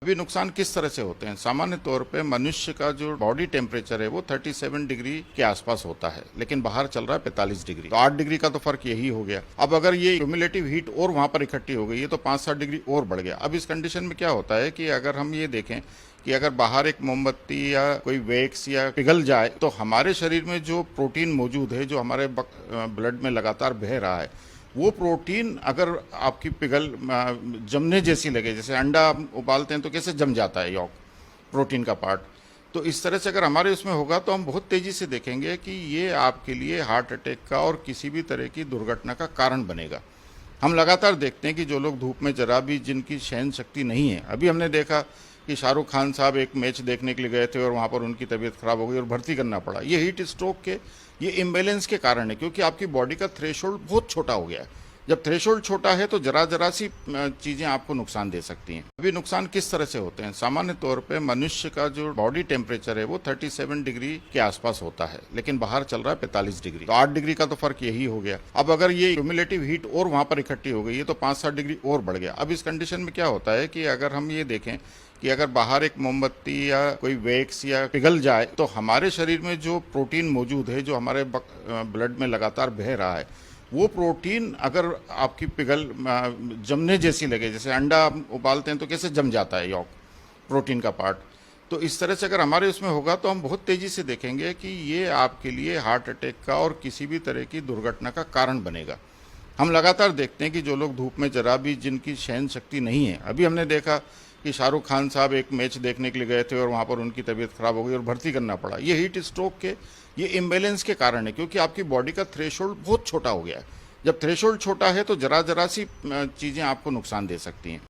अभी नुकसान किस तरह से होते हैं? सामान्य तौर पे मनुष्य का जो बॉडी टेम्परेचर है वो 37 डिग्री के आसपास होता है, लेकिन बाहर चल रहा है 45 डिग्री। तो 8 डिग्री का तो फर्क यही हो गया। अब अगर ये क्यूमुलेटिव हीट और वहां पर इकट्ठी हो गई है तो 5-7 डिग्री और बढ़ गया। अब इस कंडीशन में क्या होता है कि अगर हम ये देखें कि अगर बाहर एक मोमबत्ती या कोई वैक्स या पिघल जाए तो हमारे शरीर में जो प्रोटीन मौजूद है, जो हमारे ब्लड में लगातार बह रहा है, वो प्रोटीन अगर आपकी जमने जैसी लगे, जैसे अंडा उबालते हैं तो कैसे जम जाता है यॉक, प्रोटीन का पार्ट, तो इस तरह से अगर हमारे उसमें होगा तो हम बहुत तेजी से देखेंगे कि ये आपके लिए हार्ट अटैक का और किसी भी तरह की दुर्घटना का कारण बनेगा। हम लगातार देखते हैं कि जो लोग धूप में जरा भी जिनकी सहन शक्ति नहीं है, अभी हमने देखा कि शाहरुख खान साहब एक मैच देखने के लिए गए थे और वहाँ पर उनकी तबीयत खराब हो गई और भर्ती करना पड़ा। ये हीट स्ट्रोक के, ये इम्बैलेंस के कारण है, क्योंकि आपकी बॉडी का थ्रेशोल्ड बहुत छोटा हो गया है। जब थ्रेशोल्ड छोटा है तो जरा सी चीज़ें आपको नुकसान दे सकती हैं। अभी नुकसान किस तरह से होते हैं? सामान्य तौर पे मनुष्य का जो बॉडी टेम्परेचर है वो 37 डिग्री के आसपास होता है, लेकिन बाहर चल रहा है 45 डिग्री। तो 8 डिग्री का तो फर्क यही हो गया। अब अगर ये क्यूमुलेटिव हीट और वहां पर इकट्ठी हो गई है तो 5-7 डिग्री और बढ़ गया। अब इस कंडीशन में क्या होता है कि अगर हम ये देखें कि अगर बाहर एक मोमबत्ती या कोई वैक्स या पिघल जाए तो हमारे शरीर में जो प्रोटीन मौजूद है, जो हमारे ब्लड में लगातार बह रहा है, वो प्रोटीन अगर आपकी जमने जैसी लगे, जैसे अंडा उबालते हैं तो कैसे जम जाता है यॉक, प्रोटीन का पार्ट, तो इस तरह से अगर हमारे उसमें होगा तो हम बहुत तेजी से देखेंगे कि ये आपके लिए हार्ट अटैक का और किसी भी तरह की दुर्घटना का कारण बनेगा। हम लगातार देखते हैं कि जो लोग धूप में जरा भी जिनकी सहन शक्ति नहीं है, अभी हमने देखा कि शाहरुख खान साहब एक मैच देखने के लिए गए थे और वहाँ पर उनकी तबीयत खराब हो गई और भर्ती करना पड़ा। ये हीट स्ट्रोक के, ये इम्बैलेंस के कारण है, क्योंकि आपकी बॉडी का थ्रेशोल्ड बहुत छोटा हो गया है। जब थ्रेशोल्ड छोटा है तो जरा सी चीज़ें आपको नुकसान दे सकती हैं।